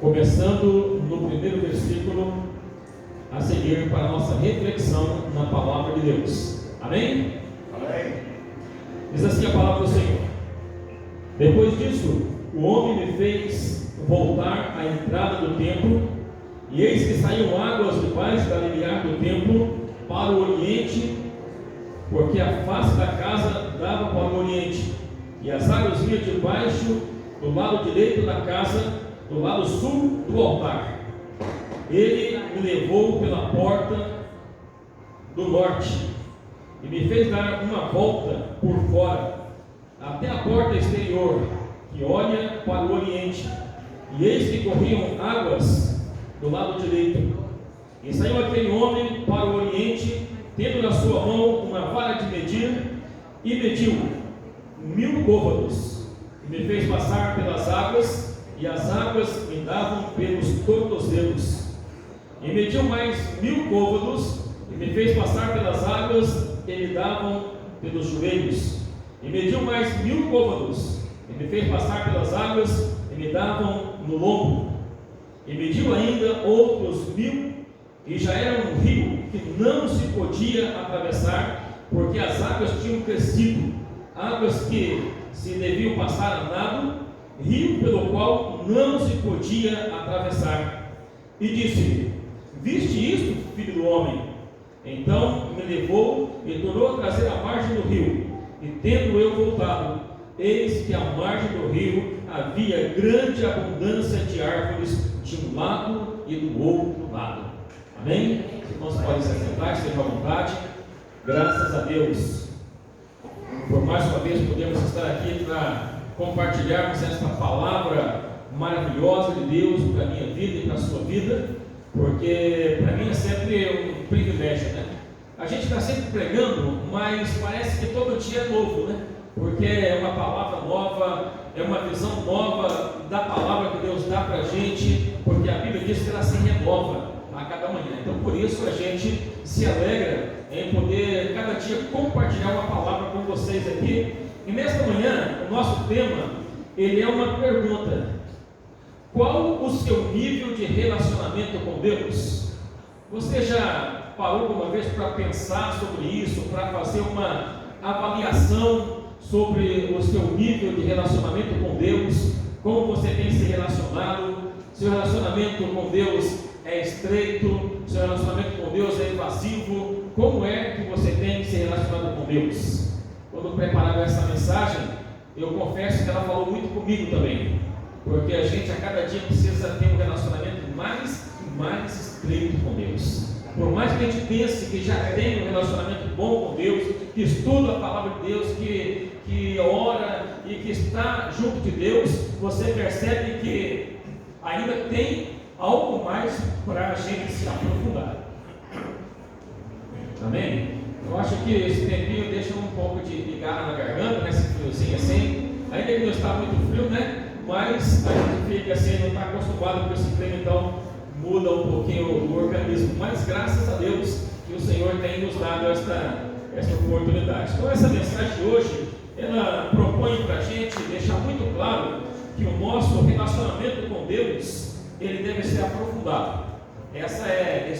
Começando no primeiro versículo, a seguir para a nossa reflexão na palavra de Deus. Amém? Amém. Diz assim a palavra do Senhor: depois disso, o homem me fez voltar à entrada do templo, e eis que saíam águas debaixo da limiar do templo para o oriente, porque a face da casa dava para o oriente, e as águas vinham debaixo do lado direito da casa, do lado sul do altar. Ele me levou pela porta do norte e me fez dar uma volta por fora até a porta exterior que olha para o oriente, e eis que corriam águas do lado direito. E saiu aquele homem para o oriente, tendo na sua mão uma vara de medir, e mediu 1000 côvados, e me fez passar pelas águas, e as águas me davam pelos tornozelos. E mediu mais 1000 côvados, e me fez passar pelas águas, que me davam pelos joelhos. E mediu mais 1000 côvados, e me fez passar pelas águas, e me davam no lombo. E mediu ainda outros 1000, e já era um rio que não se podia atravessar, porque as águas tinham crescido, águas que se deviam passar a nado, rio pelo qual não se podia atravessar. E disse-lhe: viste isto, filho do homem? Então me levou e tornou a trazer à margem do rio, e tendo eu voltado, eis que à margem do rio havia grande abundância de árvores de um lado e do outro lado. Amém? Os irmãos podem se assentar, estejam à vontade. Graças a Deus por mais uma vez podemos estar aqui para compartilharmos esta palavra maravilhosa de Deus para a minha vida e para a sua vida, porque para mim é sempre um privilégio, né? A gente está sempre pregando, mas parece que todo dia é novo, né? Porque é uma palavra nova, é uma visão nova da palavra que Deus dá para a gente, porque a Bíblia diz que ela se renova a cada manhã. Então por isso a gente se alegra em poder cada dia compartilhar uma palavra com vocês aqui. E nesta manhã o nosso tema, ele é uma pergunta: qual o seu nível de relacionamento com Deus? Você já parou alguma vez para pensar sobre isso, para fazer uma avaliação sobre o seu nível de relacionamento com Deus? Como você tem se relacionado? Seu relacionamento com Deus é estreito? Seu relacionamento com Deus é invasivo? Como é que você tem se relacionado com Deus? Quando preparava essa mensagem, eu confesso que ela falou muito comigo também, porque a gente a cada dia precisa ter um relacionamento mais e mais estreito com Deus. Por mais que a gente pense que já tem um relacionamento bom com Deus, que estuda a palavra de Deus, que ora e que está junto de Deus, você percebe que ainda tem algo mais para a gente se aprofundar. Amém? Eu acho que esse tempinho deixa um pouco de garra na garganta, né? Esse friozinho assim, ainda que não está muito frio, né? Mas a gente fica assim, não está acostumado com esse clima, então muda um pouquinho o organismo. Mas graças a Deus que o Senhor tem nos dado esta oportunidade. Então essa mensagem de hoje, ela propõe para a gente deixar muito claro que o nosso relacionamento com Deus, ele deve ser aprofundado. Esse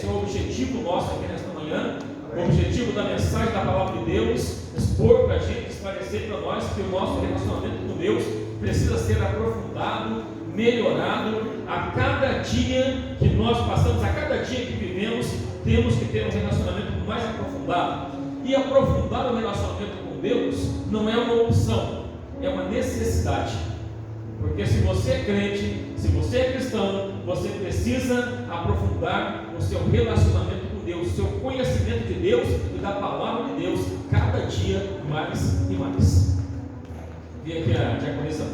é o objetivo nosso aqui nesta manhã. O objetivo da mensagem da palavra de Deus, expor para a gente, esclarecer para nós que o nosso relacionamento com Deus precisa ser aprofundado, melhorado. A cada dia que nós passamos, a cada dia que vivemos, temos que ter um relacionamento mais aprofundado. E aprofundar o relacionamento com Deus não é uma opção, é uma necessidade. Porque se você é crente, se você é cristão, você precisa aprofundar o seu relacionamento com Deus, o seu conhecimento de Deus e da palavra de Deus, cada dia mais e mais. Vi aqui a diaconisa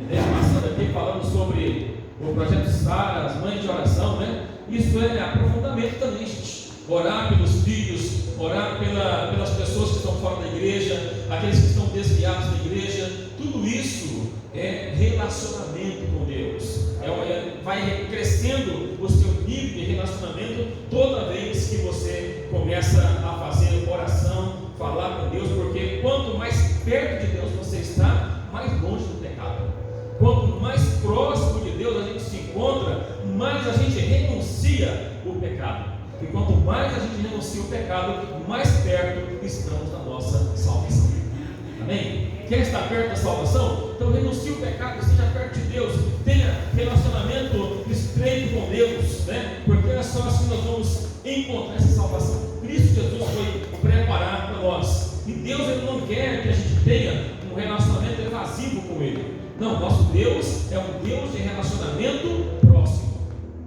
passando aqui falando sobre o projeto Sara, as mães de oração, né? Isso é aprofundamento também, gente. Orar pelos filhos, orar pelas pessoas que estão fora da igreja, aqueles que estão desviados da igreja, tudo isso é relacionamento com Deus. Vai crescendo o seu nível de relacionamento toda vez que você começa a fazer oração, falar com Deus, porque quanto mais perto de Deus você está, mais longe do pecado. Quanto mais próximo de Deus a gente se encontra, mais a gente renuncia o pecado. E quanto mais a gente renuncia o pecado, mais perto estamos da nossa salvação. Amém? Quer estar perto da salvação? Então renuncie o pecado, esteja perto de Deus, tenha relacionamento estreito com Deus, né? Porque é só assim que nós vamos encontrar essa salvação. Cristo Jesus foi preparado para nós. E Deus, ele não quer que a gente tenha um relacionamento evasivo com Ele. Não, nosso Deus é um Deus de relacionamento próximo.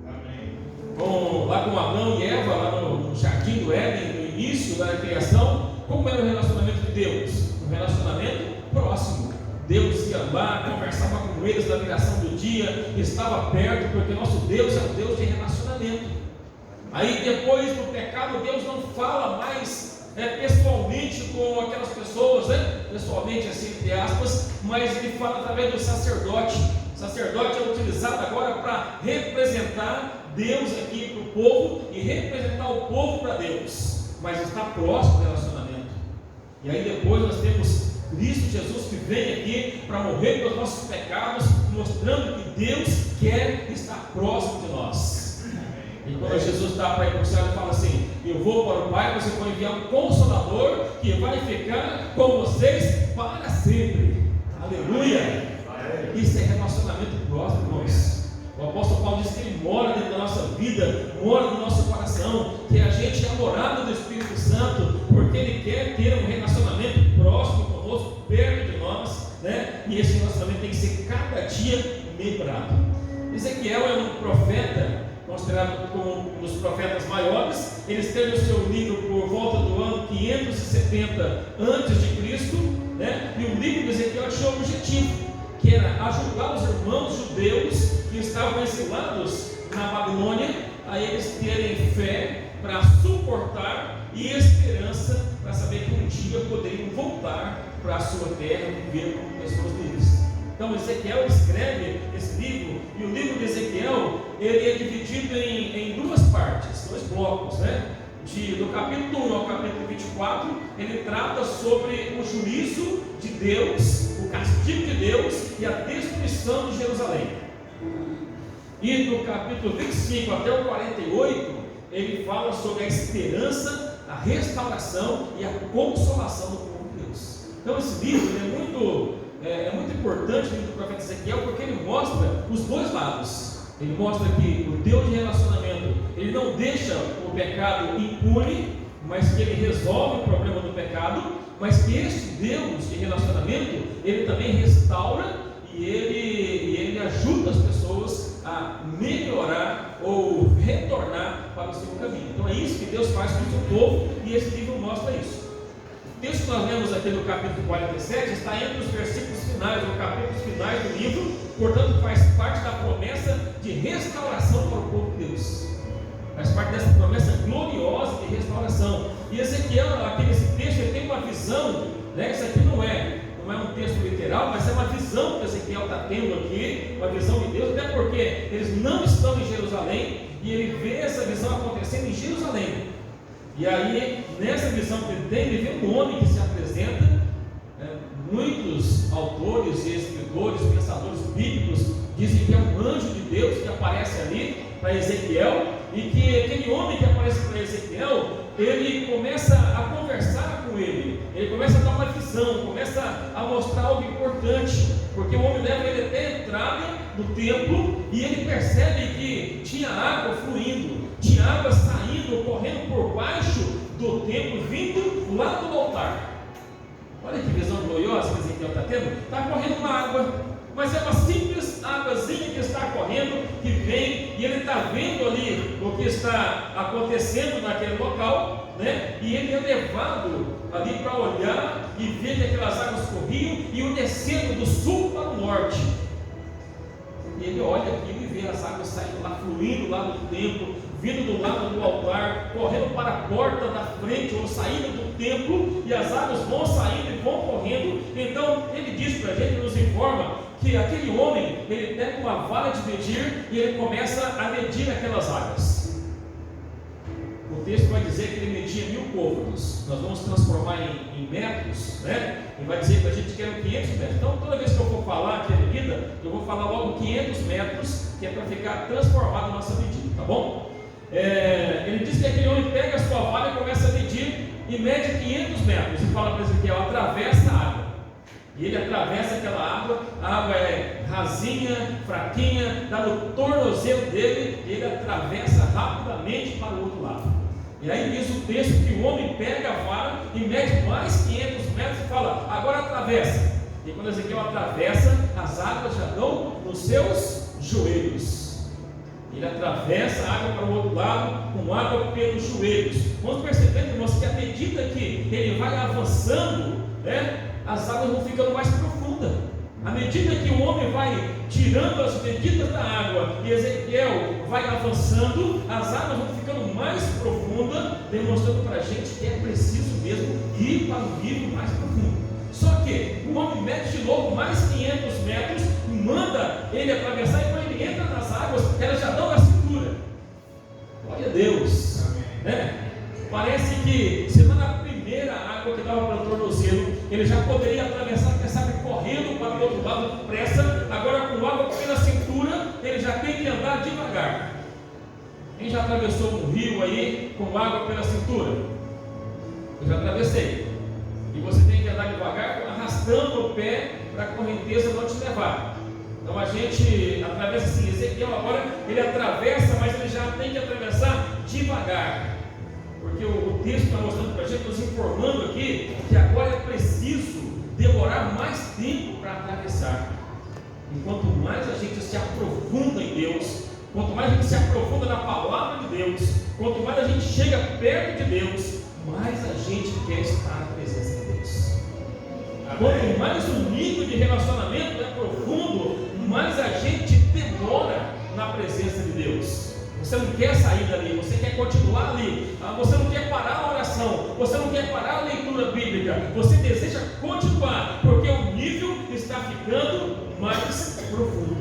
Amém. Lá com Adão e Eva, lá no jardim do Éden, no início da criação, como era o relacionamento de Deus? Um relacionamento próximo. Deus ia lá, conversava com eles na viração do dia, estava perto, porque nosso Deus é um Deus de relacionamento. Aí depois do pecado, Deus não fala mais pessoalmente com aquelas pessoas, né? Pessoalmente assim, entre aspas, mas ele fala através do sacerdote. O sacerdote é utilizado agora para representar Deus aqui para o povo e representar o povo para Deus, mas está próximo do relacionamento. E aí depois nós temos Cristo Jesus que vem aqui para morrer pelos nossos pecados, mostrando que Deus quer estar próximo de nós. E quando Jesus está para ir para o céu, ele fala assim: eu vou para o Pai, você vai enviar um Consolador que vai ficar com vocês para sempre. Aleluia! Isso é relacionamento próximo, irmãos. O apóstolo Paulo diz que ele mora dentro da nossa vida, mora no nosso coração, que a gente é morada do Espírito Santo, porque ele quer ter um relacionamento próximo conosco, perto de nós, né? E esse relacionamento tem que ser cada dia melhorado. Ezequiel é um profeta, considerado como um dos profetas maiores. Ele escreveu o seu livro por volta do ano 570 a.C., né? E o livro de Ezequiel tinha um objetivo, que era ajudar os irmãos judeus que estavam exilados na Babilônia a eles terem fé para suportar e esperança para saber que um dia poderiam voltar para a sua terra e viver como pessoas livres. Então Ezequiel escreve esse livro, e o livro de Ezequiel ele é dividido em duas partes, dois blocos, né? Do capítulo 1 ao capítulo 24, ele trata sobre o juízo de Deus, o castigo de Deus e a destruição de Jerusalém. E do capítulo 25 até o 48, ele fala sobre a esperança, a restauração e a consolação do povo de Deus. Então esse livro é muito importante, o livro do profeta Ezequiel, porque ele mostra os dois lados. Ele mostra que o Deus de relacionamento, ele não deixa o pecado impune, mas que ele resolve o problema do pecado, mas que este Deus de relacionamento, ele também restaura e ele ajuda as pessoas a melhorar ou retornar para o seu caminho. Então é isso que Deus faz com o seu povo, e esse livro mostra isso. O texto que nós lemos aqui no capítulo 47 está entre os versículos finais, ou capítulos finais do livro, portanto faz parte da promessa de restauração para o povo de Deus. Faz parte dessa promessa gloriosa de restauração. E Ezequiel, aqui nesse texto, ele tem uma visão, né? Isso aqui não é um texto literal, mas é uma visão que Ezequiel está tendo aqui, uma visão de Deus, até porque eles não estão em Jerusalém, e ele vê essa visão acontecendo em Jerusalém. E aí, nessa visão que ele tem, ele vê um homem que se apresenta. Muitos autores e escritores, pensadores bíblicos dizem que é um anjo de Deus que aparece ali para Ezequiel, e que aquele homem que aparece para Ezequiel, ele começa a conversar com ele começa a dar uma visão, começa a mostrar algo importante, porque o homem leva ele até a entrada do templo, e ele percebe que tinha água fluindo, tinha água saindo, correndo por baixo do templo, vindo lá do altar. Olha que visão gloriosa que Ezequiel está tendo. Está correndo uma água, mas é uma simples águazinha que está correndo, que vem, e ele está vendo ali o que está acontecendo naquele local, né? E ele é levado ali para olhar e ver que aquelas águas corriam e iam descendo do sul para o norte. E ele olha aquilo e vê as águas saindo lá, fluindo lá do templo, vindo do lado do altar, correndo para a porta da frente, ou saindo do templo, e as águas vão saindo e vão correndo. Então ele diz para a gente, nos informa, que aquele homem, ele pega uma vara de medir e ele começa a medir aquelas águas. O texto vai dizer que ele media 1000 côvados. Nós vamos transformar em metros, né? E vai dizer para a gente que eram 500 metros. Então, toda vez que eu for falar aqui a medida, eu vou falar logo 500 metros, que é para ficar transformado a nossa medida, tá bom? Ele diz que aquele homem pega a sua vara e começa a medir e mede 500 metros e fala para Ezequiel: atravessa a água. E ele atravessa aquela água, a água é rasinha, fraquinha, está no tornozelo dele, e ele atravessa rapidamente para o outro lado. E aí diz o texto que o homem pega a vara e mede mais 500 metros e fala: agora atravessa. E quando Ezequiel atravessa, as águas já dão nos seus joelhos. Ele atravessa a água para o outro lado, com água pelos joelhos. Vamos percebendo, irmãos, que à medida que ele vai avançando, né, as águas vão ficando mais profundas. À medida que o homem vai tirando as medidas da água e Ezequiel vai avançando, as águas vão ficando mais profundas, demonstrando para a gente que é preciso mesmo ir para um nível mais profundo. Só que o homem mete de novo mais 500 metros, manda ele atravessar, e quando ele entra nas águas, elas já dão na cintura. Glória a Deus, né? Parece que se lá na primeira água que dava para o tornozelo, ele já poderia atravessar, quem sabe, correndo para o outro lado depressa. Agora, com água na cintura, ele já tem que andar devagar. Quem já atravessou um rio aí com água pela cintura? Eu já atravessei. E você tem que andar devagar, arrastando o pé para a correnteza não te levar. Então a gente atravessa assim. Ezequiel agora ele atravessa, mas ele já tem que atravessar devagar. Porque o texto está mostrando para a gente, nos informando aqui, que agora é preciso demorar mais tempo para atravessar. E quanto mais a gente se aprofunda em Deus, quanto mais a gente se aprofunda na palavra de Deus, quanto mais a gente chega perto de Deus, mais a gente quer estar na presença de Deus. Quanto mais o nível de relacionamento é profundo, mais a gente demora na presença de Deus. Você não quer sair dali, você quer continuar ali. Você não quer parar a oração, você não quer parar a leitura bíblica, você deseja continuar, porque o nível está ficando mais profundo.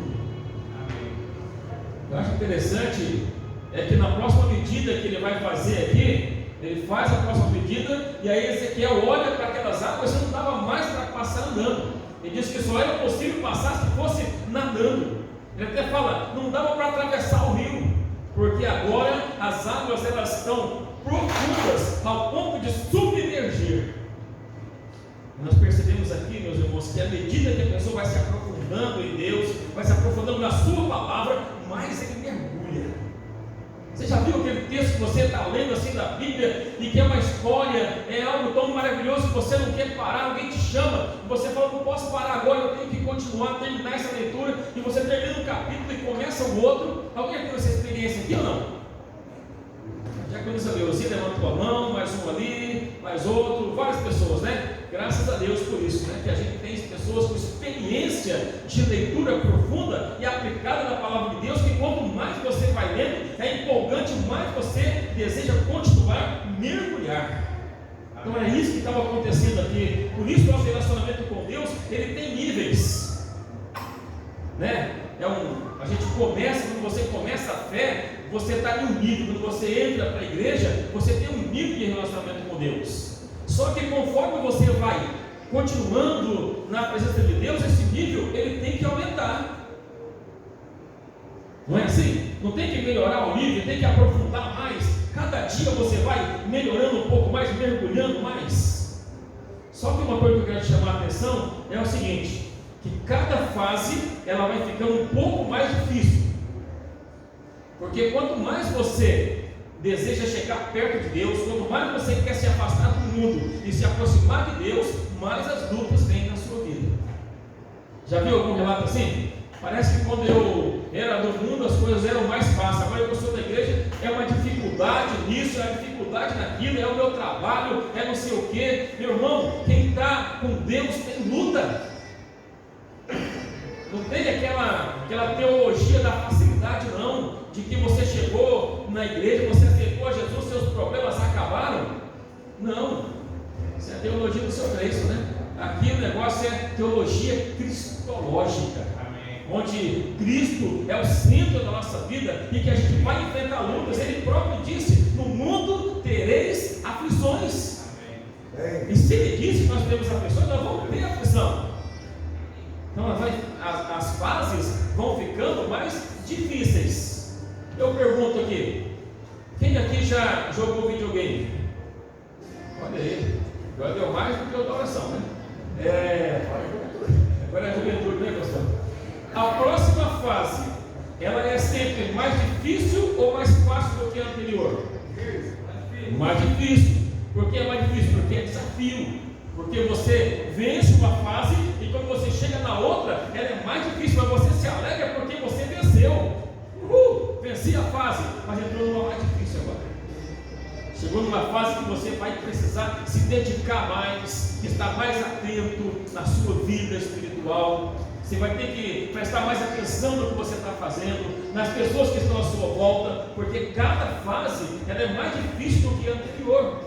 Eu acho interessante é que na próxima medida que ele vai fazer aqui, ele faz a próxima medida, e aí Ezequiel olha para aquelas águas e não dava mais para passar andando. Ele diz que só era possível passar se fosse nadando. Ele até fala, não dava para atravessar o rio, porque agora as águas elas estão profundas ao ponto de submergir. Nós percebemos aqui, meus irmãos, que à medida que a pessoa vai se aprofundando em Deus, vai se aprofundando na sua palavra, mais ele mergulha. Você já viu aquele texto que você está lendo assim da Bíblia e que é uma história, é algo tão maravilhoso que você não quer parar, alguém te chama, e você fala, não posso parar agora, eu tenho que continuar, terminar essa leitura, e você termina um capítulo e começa o outro. Alguém teve essa experiência aqui ou não? Já que você leu assim, levanta a mão, mais um ali, mais outro, várias pessoas, né? Graças a Deus por isso, né? Que a gente tem pessoas com experiência de leitura profunda e aplicada na palavra de Deus, que quanto mais você vai lendo, é empolgante, mais você deseja continuar, mergulhar. Então é isso que estava acontecendo aqui. Por isso nosso relacionamento com Deus, ele tem níveis, né? A gente começa, quando você começa a fé, você está em um nível. Quando você entra para a igreja, você tem um nível de relacionamento com Deus. Só que conforme você vai continuando na presença de Deus, esse nível ele tem que aumentar. Não é assim? Não tem que melhorar o nível, tem que aprofundar mais. Cada dia você vai melhorando um pouco mais, mergulhando mais. Só que uma coisa que eu quero te chamar a atenção é o seguinte, que cada fase ela vai ficando um pouco mais difícil. Porque quanto mais você deseja chegar perto de Deus, quanto mais você quer se afastar do mundo e se aproximar de Deus, mais as lutas vêm na sua vida. Já viu algum relato assim? Parece que quando eu era do mundo as coisas eram mais fáceis. Agora que eu sou da igreja, é uma dificuldade nisso, é uma dificuldade naquilo, é o meu trabalho, é não sei o que. Meu irmão, quem está com Deus tem luta. Não tem aquela teologia da facilidade, não, de que você chegou na igreja, você aceitou a Jesus, seus problemas acabaram. Não, isso é a teologia do seu Gleison, né? Aqui o negócio é teologia cristológica, onde Cristo é o centro da nossa vida e que a gente vai enfrentar lutas. Ele próprio disse: no mundo tereis aflições. E se ele disse que nós temos aflições, nós vamos ter aflição. Então as fases vão ficando mais difíceis. Eu pergunto aqui, quem aqui já jogou videogame? Olha aí, agora deu mais do que a oração, né? Agora é a juventude, né, pastor? A próxima fase, ela é sempre mais difícil ou mais fácil do que a anterior? Mais difícil. Por que é mais difícil? Porque é desafio. Porque você vence uma fase e quando você chega na outra, ela é mais difícil, mas você se alegra porque você venceu. Venci a fase, mas entrou numa mais difícil agora. Chegou numa fase que você vai precisar se dedicar mais, estar mais atento na sua vida espiritual. Você vai ter que prestar mais atenção no que você está fazendo, nas pessoas que estão à sua volta, porque cada fase ela é mais difícil do que a anterior.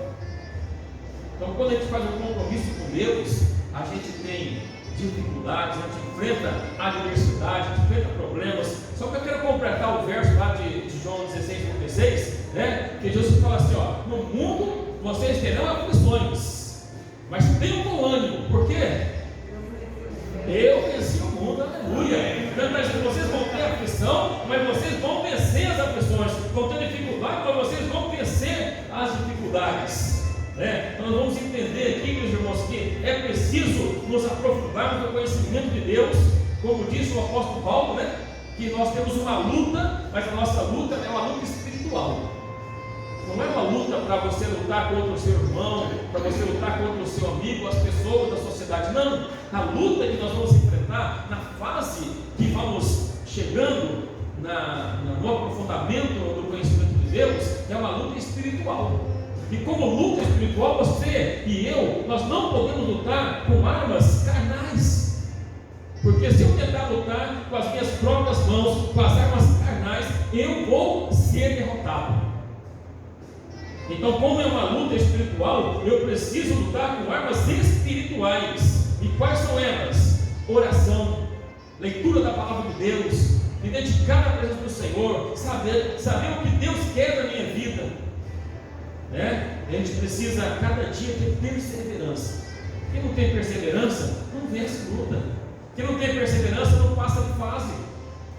Então, quando a gente faz um compromisso com Deus, a gente tem dificuldades, a gente enfrenta adversidade, a gente enfrenta problemas. Só que eu quero completar o verso lá de João 16:36, né? Que Jesus fala assim: ó, no mundo vocês terão aflições, mas tenham bom ânimo. Por quê? Eu venci o mundo, aleluia. Então, vocês vão ter aflição, mas vocês vão vencer as aflições, vão ter dificuldade. dificuldades, né? Nós vamos entender aqui, meus irmãos, que é preciso nos aprofundarmos no conhecimento de Deus, como disse o apóstolo Paulo, né? Que nós temos uma luta, mas a nossa luta é uma luta espiritual. Não é uma luta para você lutar contra o seu irmão, para você lutar contra o seu amigo, as pessoas da sociedade. Não, a luta que nós vamos enfrentar na fase que vamos chegando no aprofundamento do conhecimento de Deus, é uma luta espiritual. E como luta espiritual, você e eu, nós não podemos lutar com armas carnais. Porque se eu tentar lutar com as minhas próprias mãos, com as armas carnais, eu vou ser derrotado. Então, como é uma luta espiritual, eu preciso lutar com armas espirituais. E quais são elas? Oração, leitura da palavra de Deus, me dedicar à presença do Senhor, saber o que Deus quer da minha vida, né? A gente precisa a cada dia ter perseverança. Quem não tem perseverança não vence luta. Quem não tem perseverança não passa de fase.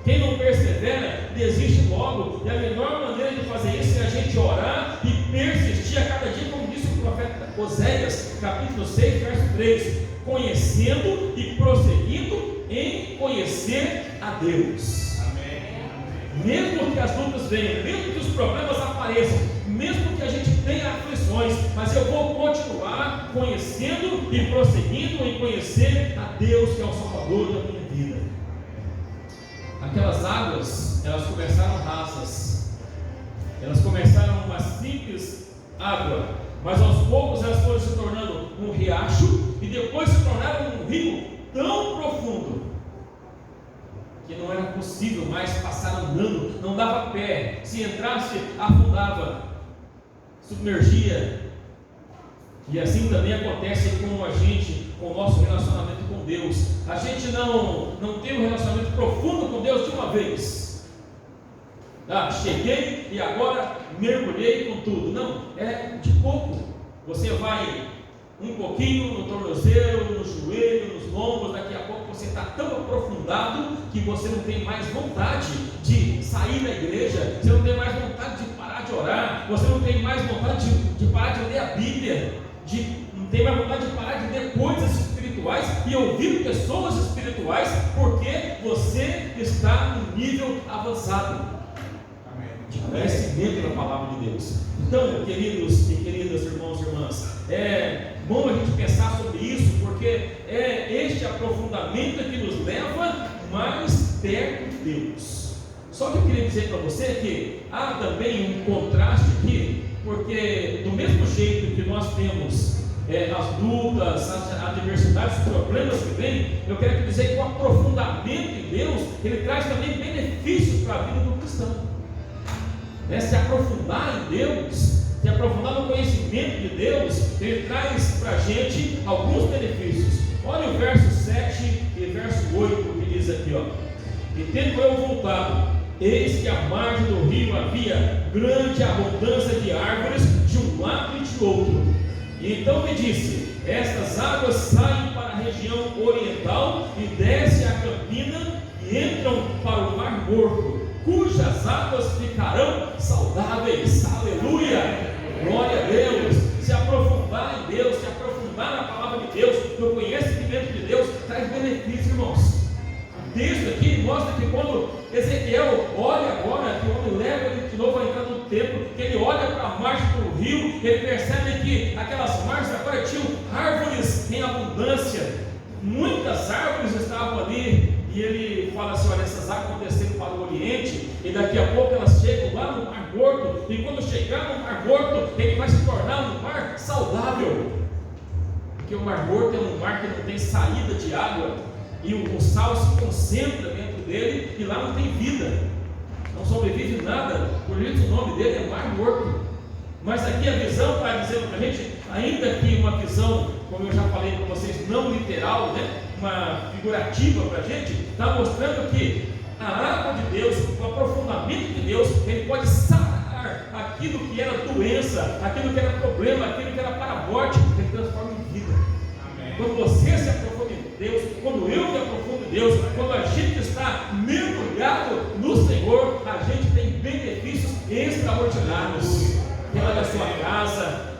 Quem não persevera desiste logo. E a melhor maneira de fazer isso é a gente orar e persistir a cada dia, como disse o profeta Oséias, capítulo 6, verso 3: conhecendo e prosseguindo em conhecer a Deus. Mesmo que as lutas venham, mesmo que os problemas apareçam, mesmo que a gente tenha aflições, mas eu vou continuar conhecendo e prosseguindo em conhecer a Deus, que é o Salvador da minha vida. Aquelas águas, elas começaram rasas, elas começaram uma simples água, mas aos poucos elas foram se tornando um riacho e depois se tornaram um rio tão profundo que não era possível mais passar andando, não dava pé, se entrasse afundava, submergia. E assim também acontece com a gente, com o nosso relacionamento com Deus. A gente não tem um relacionamento profundo com Deus de uma vez. Cheguei e agora mergulhei com tudo. Não, é de pouco. Você vai um pouquinho no tornozelo, no joelho, nos lombos. Daqui a pouco você está tão aprofundado que você não tem mais vontade de sair da igreja, você não tem mais vontade de parar de orar, você não tem mais vontade de parar de ler a Bíblia, não tem mais vontade de parar de ler coisas espirituais e ouvir pessoas espirituais, porque você está no nível avançado de conhecimento da palavra de Deus. Então, queridos e queridas irmãos e irmãs, é bom a gente pensar sobre isso, porque é este aprofundamento que nos leva mais perto de Deus. Só que eu queria dizer para você que há também um contraste aqui, porque do mesmo jeito que nós temos as lutas, as adversidades, os problemas que vêm, eu quero dizer que o aprofundamento em Deus, ele traz também benefícios para a vida do cristão. Se aprofundar em Deus, se aprofundar no conhecimento de Deus, ele traz para a gente alguns benefícios. Olha o verso 7 e verso 8 que diz aqui, e tendo eu voltado, eis que à margem do rio havia grande abundância de árvores de um lado e de outro. E então me disse: estas águas saem para a região oriental e descem a campina e entram para o mar morto, cujas águas ficarão saudáveis. Aleluia! Glória a Deus! Se aprofundar em Deus, se aprofundar na palavra de Deus, no conhecimento de Deus, traz benefício, irmãos. O texto aqui mostra que quando Ezequiel olha agora, que o homem leva ele de novo a entrar no templo, que ele olha para a margem do rio, ele percebe que aquelas margens agora tinham árvores em abundância, muitas árvores estavam ali, e ele fala assim: olha, essas águas vão descendo para o oriente, e daqui a pouco elas chegam lá no Mar Morto, e quando chegar no Mar Morto, ele vai se tornar um mar saudável, porque o Mar Morto é um mar que não tem saída de água, e o sal se concentra dentro dele, e lá não tem vida, não sobrevive nada, por isso o nome dele é Mar Morto. Mas aqui a visão está dizendo para a gente, ainda que uma visão, como eu já falei para vocês, não literal, uma figurativa para a gente, está mostrando que a água de Deus, o aprofundamento de Deus, ele pode sarar aquilo que era doença, aquilo que era problema, aquilo que era para a morte, ele transforma em vida. Amém. Quando você se aprofunda em Deus, quando eu me aprofundo em Deus, quando a gente está mergulhado no Senhor, a gente tem benefícios extraordinários. Pela sua casa,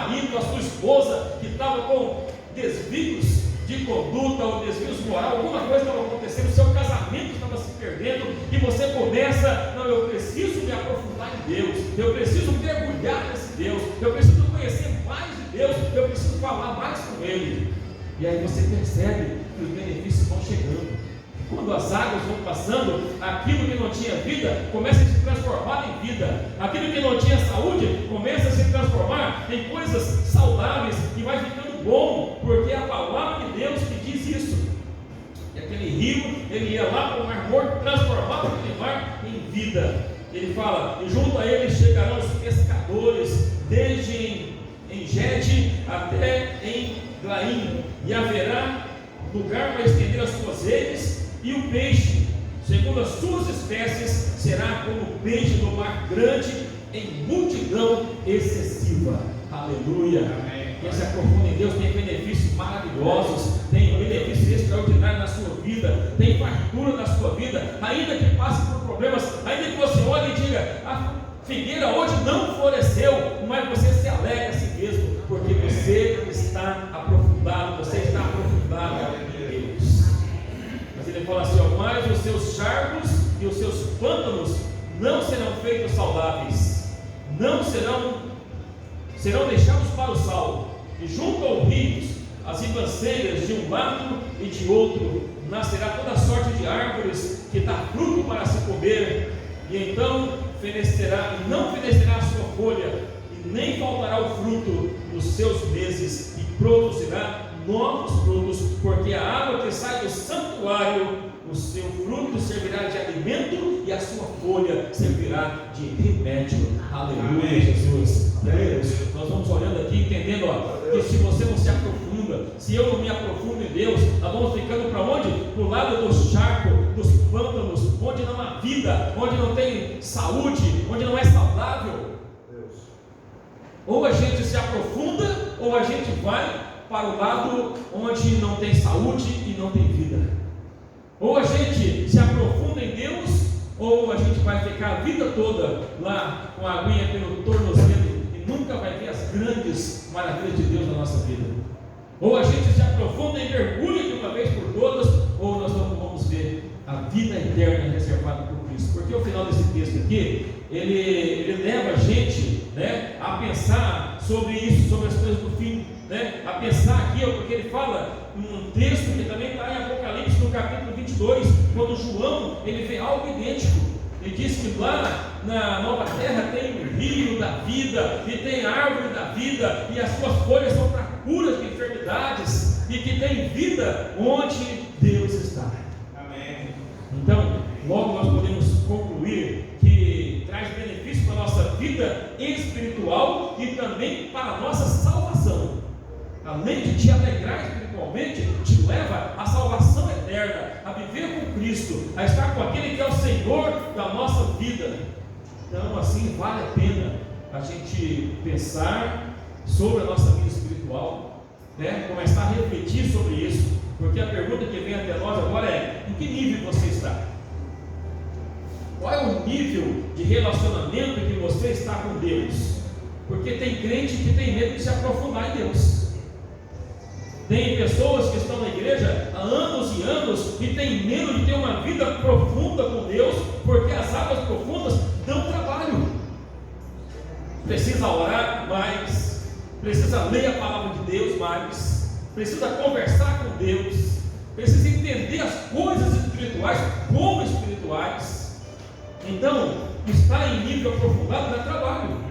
marido, a sua esposa que estava com desvios de conduta ou desvios moral, alguma coisa estava acontecendo, o seu casamento estava se perdendo, e você começa, não, eu preciso me aprofundar em Deus, eu preciso mergulhar nesse Deus, eu preciso conhecer mais de Deus, eu preciso falar mais com Ele. E aí você percebe que os benefícios vão chegando. Quando as águas vão passando, aquilo que não tinha vida começa a se transformar em vida, aquilo que não tinha saúde começa a se transformar em coisas saudáveis, e vai ficando bom, porque é a palavra de Deus que diz isso. E aquele rio, ele ia lá para o Mar Morto, transformava aquele mar em vida. Ele fala, e junto a ele chegarão os pescadores, desde em Gede até em Glaim, e haverá lugar para estender as suas redes, e o peixe, segundo as suas espécies, será como o peixe do mar grande, em multidão excessiva. Aleluia. Amém. Quem se aprofunda em Deus tem benefícios maravilhosos, tem benefícios extraordinários na sua vida, tem fartura na sua vida, ainda que passe por problemas, ainda que você olhe e diga, a figueira hoje não floresceu, mas você se alegra a si mesmo, porque você está aprofundado, você está aprofundado em Deus. Mas ele fala assim, ó, mas os seus charcos e os seus pântanos não serão feitos saudáveis, não serão deixados para o sal, e junto aos rios, as ribanceiras de um lado e de outro, nascerá toda sorte de árvores que dá fruto para se comer, e então não fenecerá a sua folha, e nem faltará o fruto nos seus meses, e produzirá novos frutos, porque a água que sai do santuário, o seu fruto servirá de alimento, e a sua folha servirá de remédio. Aleluia, Jesus. Deus, nós vamos olhando aqui, entendendo, ó, que se você não se aprofunda, se eu não me aprofundo em Deus, nós vamos ficando para onde? Para o lado do charco, dos pântanos, onde não há vida, onde não tem saúde, onde não é saudável. Ou a gente se aprofunda, ou a gente vai para o lado onde não tem saúde e não tem vida. Ou a gente se aprofunda em Deus, ou a gente vai ficar a vida toda lá com a aguinha pelo tornozelo e nunca vai ver as grandes maravilhas de Deus na nossa vida. Ou a gente se aprofunda e mergulha de uma vez por todas, ou nós não vamos ver a vida eterna reservada por Cristo. Porque o final desse texto aqui, ele leva a gente, né, a pensar sobre isso, sobre as coisas do fim, né, a pensar aqui, porque ele fala um texto que também está em Apocalipse, no capítulo 22, quando João, ele vê algo idêntico. Ele diz que lá na nova terra tem o rio da vida, e tem a árvore da vida, e as suas folhas são para curas de enfermidades, e que tem vida onde Deus está. Amém. Então, logo nós podemos concluir que traz benefício para a nossa vida espiritual e também para a nossa salvação. Além de te alegrar espiritualmente, te leva à salvação eterna, a viver com Cristo, a estar com aquele que é o Senhor da nossa vida. Então, assim, vale a pena a gente pensar sobre a nossa vida espiritual, né? Começar a refletir sobre isso, porque a pergunta que vem até nós agora é: em que nível você está? Qual é o nível de relacionamento que você está com Deus? Porque tem crente que tem medo de se aprofundar em Deus. Tem pessoas que estão na igreja há anos e anos e tem medo de ter uma vida profunda com Deus, porque as águas profundas dão trabalho. Precisa orar mais, precisa ler a palavra de Deus mais, precisa conversar com Deus, precisa entender as coisas espirituais como espirituais. Então, estar em nível aprofundado dá trabalho.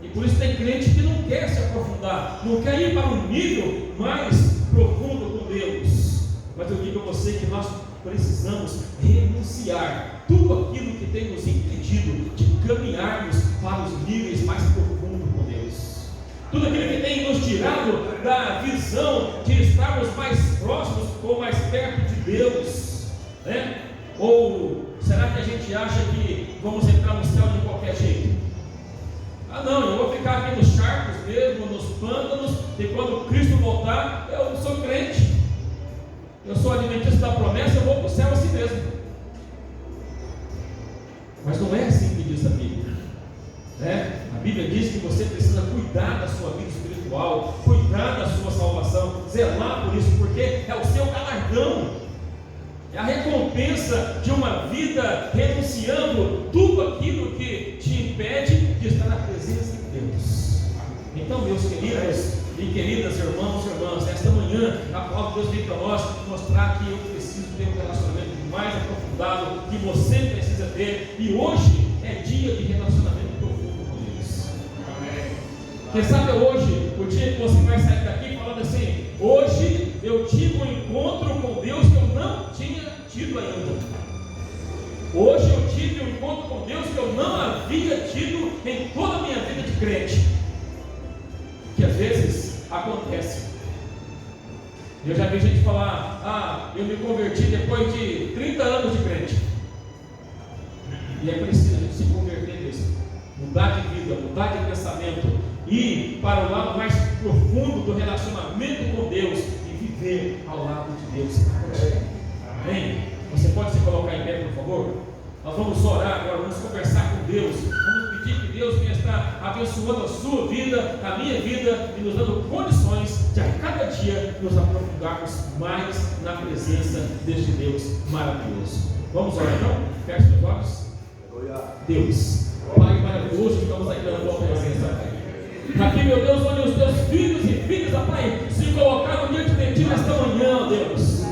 E por isso tem crente que não quer se aprofundar, não quer ir para um nível mais profundo com Deus. Mas eu digo a você que nós precisamos renunciar tudo aquilo que tem nos impedido de caminharmos para os níveis mais profundos com Deus. Tudo aquilo que tem nos tirado da visão de estarmos mais próximos ou mais perto de Deus, né? Ou será que a gente acha que vamos entrar no céu de qualquer jeito? Ah não, eu vou ficar aqui nos charcos mesmo, nos pântanos, e quando Cristo voltar, eu sou crente, eu sou adventista da promessa, eu vou para o céu assim mesmo. Mas não é assim que diz a Bíblia, né? A Bíblia diz que você precisa cuidar da sua vida espiritual. zelar por isso, porque é o seu galardão, é a recompensa de uma vida renunciando tudo aquilo que te impede de estar na presença de Deus. Então, meus queridos e queridas irmãos e irmãs, esta manhã a palavra de Deus veio para nós mostrar que eu preciso ter um relacionamento mais aprofundado, que você precisa ter, e hoje é dia de relacionamento profundo com Deus. Amém. Quem sabe hoje, o dia que você vai sair daqui falando assim: hoje eu tive um encontro com Deus que eu não tinha tido ainda. Hoje eu tive um encontro com Deus que eu não havia tido em toda a minha vida de crente. Que às vezes acontece. Eu já vi gente falar: eu me converti depois de 30 anos de crente. E é preciso a gente se converter mesmo, mudar de vida, mudar de pensamento, ir para o lado mais profundo do relacionamento com Deus e viver ao lado de Deus. Amém? Você pode se colocar em pé, por favor? Nós vamos orar agora, vamos conversar com Deus, vamos pedir que Deus venha estar abençoando a sua vida, a minha vida, e nos dando condições de a cada dia nos aprofundarmos mais na presença deste Deus maravilhoso. Vamos orar então? Feche os olhos. Deus, Pai maravilhoso, estamos aqui na tua presença, Pai. Aqui, meu Deus, onde os teus filhos e filhas, Pai, se colocaram diante de ti nesta manhã, Deus,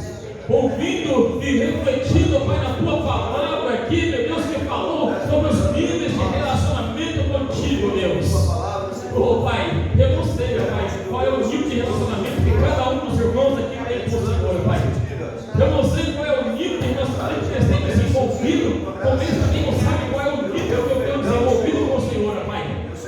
ouvindo e refletindo, Pai, na tua palavra aqui, meu Deus, que falou sobre os níveis de relacionamento contigo, Deus. Oh, Pai, eu não sei, Pai, qual é o nível de relacionamento que cada um dos irmãos aqui tem com o Senhor, Pai. Eu não sei qual é o nível de relacionamento que eles têm desenvolvido, como eles também não sabem qual é o nível que eu tenho desenvolvido com o Senhor, Pai.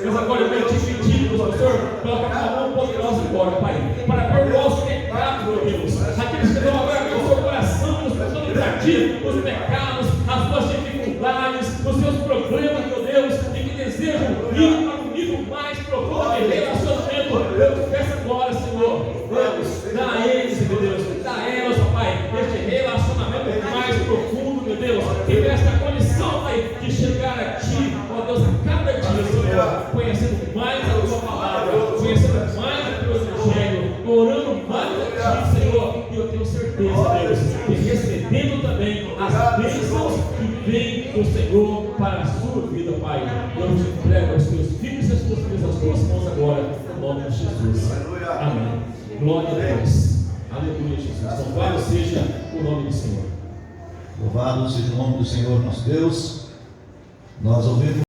Mas agora eu quero te pedir, Senhor, coloca a mão poderosa agora, Pai, para perdoar os pecados, meu Deus. Aqueles que estão agora com o seu coração, nos tentando invadir os pecados, as suas dificuldades, os seus problemas, meu Deus, e que desejam ir para um nível mais profundo de relacionamento. Eu te peço agora, Senhor, Deus, dá a eles, meu Deus, dá a elas, Pai, este relacionamento mais profundo, meu Deus, e desta condição, Pai, de chegar a Ti, ó Deus, a cada dia, Senhor, conhecendo mais a Tua palavra, conhecendo mais o Teu Evangelho, orando mais a Ti, Senhor, e eu tenho certeza, Deus, que recebendo também as bênçãos que vêm do Senhor para a sua vida, Pai. Eu te entrego aos Teus filhos e às Tuas filhas, as Tuas mãos agora, no nome de Jesus. Amém. Glória a Deus. Aleluia, Jesus. Louvado seja o nome do Senhor. Louvado seja o nome do Senhor nosso Deus. Nós ouvimos